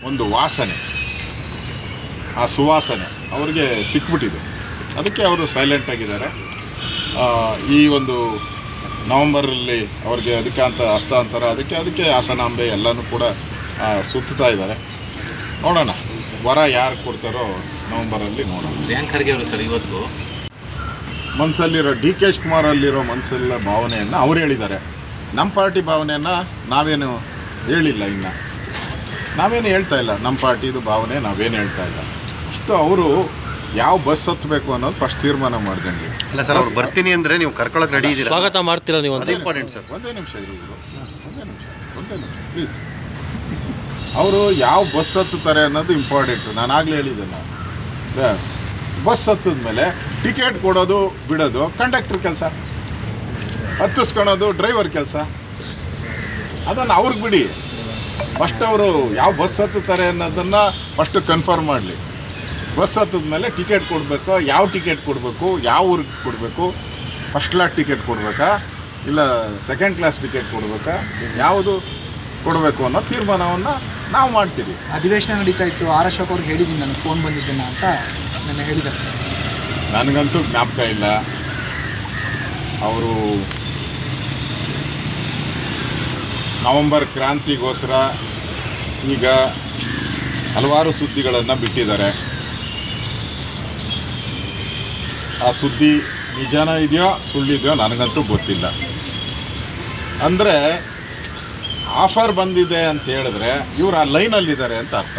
ಒಂದು ವಾಸನೆ, ಆ ಸುವಾಸನೆ ಅವ್ರಿಗೆ ಸಿಕ್ಬಿಟ್ಟಿದೆ. ಅದಕ್ಕೆ ಅವರು ಸೈಲೆಂಟಾಗಿದ್ದಾರೆ. ಈ ಒಂದು ನವಂಬರಲ್ಲಿ ಅವ್ರಿಗೆ ಅದಕ್ಕೆ ಹಸ್ತಾಂತರ, ಅದಕ್ಕೆ ಹಾಸನಾಂಬೆ ಎಲ್ಲನೂ ಕೂಡ ಸುತ್ತಾ ಇದ್ದಾರೆ. ನೋಡೋಣ ವರ ಯಾರು ಕೊಡ್ತಾರೋ ನವಂಬರಲ್ಲಿ ನೋಡೋಣ. ಪ್ರಿಯಾಂಕ್ ಖರ್ಗೆ ಅವರು ಸರ್ ಇವತ್ತು ಮನಸ್ಸಲ್ಲಿರೋ ಡಿ.ಕೆ. ಶಿವಕುಮಾರ್ ಅಲ್ಲಿರೋ ಮನಸ್ಸಲ್ಲ ಭಾವನೆಯನ್ನು ಅವ್ರು ಹೇಳಿದ್ದಾರೆ. ನಮ್ಮ ಪಾರ್ಟಿ ಭಾವನೆಯನ್ನು ನಾವೇನು ಹೇಳಿಲ್ಲ, ಇನ್ನು ನಾವೇನು ಹೇಳ್ತಾ ಇಲ್ಲ. ನಮ್ಮ ಪಾರ್ಟಿದು ಭಾವನೆ ನಾವೇನು ಹೇಳ್ತಾ ಇಲ್ಲ. ಅಷ್ಟು ಅವರು ಯಾವ ಬಸ್ ಹತ್ತಬೇಕು ಅನ್ನೋದು ಫಸ್ಟ್ ತೀರ್ಮಾನ ಮಾಡ್ಕೊಂಡ್ವಿ. ಅಲ್ಲ ಸರ್, ಅವ್ರು ಬರ್ತೀನಿ ಅಂದರೆ ನೀವು ಕರ್ಕೊಳ್ಳೋಕೆ ರೆಡಿ ಇದ್ದೀರಾ? ಸ್ವಾಗತ ಮಾಡ್ತೀರಾ ನೀವು ಅಂತ? Important sir. ಒಂದೇ ನಿಮಿಷ ಪ್ಲೀಸ್. ಅವರು ಯಾವ ಬಸ್ ಹತ್ತುತ್ತಾರೆ ಅನ್ನೋದು ಇಂಪಾರ್ಟೆಂಟು. ನಾನು ಆಗಲೇ ಹೇಳಿದ್ದೇನೆ. ಬಸ್ ಹತ್ತಿದ ಮೇಲೆ ಟಿಕೆಟ್ ಕೊಡೋದು ಬಿಡೋದು ಕಂಡಕ್ಟ್ರ್ ಕೆಲಸ, ಹತ್ತಿಸ್ಕೊಳೋದು ಡ್ರೈವರ್ ಕೆಲಸ. ಅದನ್ನು ಅವ್ರಿಗೆ ಬಿಡಿ. ಫಸ್ಟ್ ಅವರು ಯಾವ ಬಸ್ ಹತ್ತುತ್ತಾರೆ ಅನ್ನೋದನ್ನು ಫಸ್ಟು ಕನ್ಫರ್ಮ್ ಮಾಡಲಿ. ಬಸ್ ಹತ್ತಿದ ಮೇಲೆ ಟಿಕೆಟ್ ಕೊಡಬೇಕು, ಯಾವ ಟಿಕೆಟ್ ಕೊಡಬೇಕು, ಯಾವ ಊರಿಗೆ ಕೊಡಬೇಕು, ಫಸ್ಟ್ ಕ್ಲಾಸ್ ಟಿಕೆಟ್ ಕೊಡಬೇಕಾ ಇಲ್ಲ ಸೆಕೆಂಡ್ ಕ್ಲಾಸ್ ಟಿಕೆಟ್ ಕೊಡಬೇಕಾ, ಯಾವುದು ಕೊಡಬೇಕು ಅನ್ನೋ ತೀರ್ಮಾನವನ್ನು ನಾವು ಮಾಡ್ತೀವಿ. ಅಧಿವೇಶನ ನಡೀತಾ ಇತ್ತು, ಆರ್ ಅಶೋಕ್ ಅವ್ರಿಗೆ ಹೇಳಿದ್ದೀನಿ, ನನಗೆ ಫೋನ್ ಬಂದಿದ್ದೇನೆ ಅಂತ ನನ್ನ ಹೇಳಿದ್ದಾರೆ ಸರ್. ನನಗಂತೂ ಜ್ಞಾಪಕ ಇಲ್ಲ. ಅವರು ನವಂಬರ್ ಕ್ರಾಂತಿಗೋಸ್ಕರ ಈಗ ಹಲವಾರು ಸುದ್ದಿಗಳನ್ನು ಬಿಟ್ಟಿದ್ದಾರೆ. ಆ ಸುದ್ದಿ ನಿಜಾನ ಇದೆಯೋ ಸುಳ್ಳಿದೆಯೋ ನನಗಂತೂ ಗೊತ್ತಿಲ್ಲ. ಅಂದರೆ ಆಫರ್ ಬಂದಿದೆ ಅಂತ ಹೇಳಿದ್ರೆ ಇವರು ಆ ಲೈನಲ್ಲಿದ್ದಾರೆ ಅಂತ ಅರ್ಥ.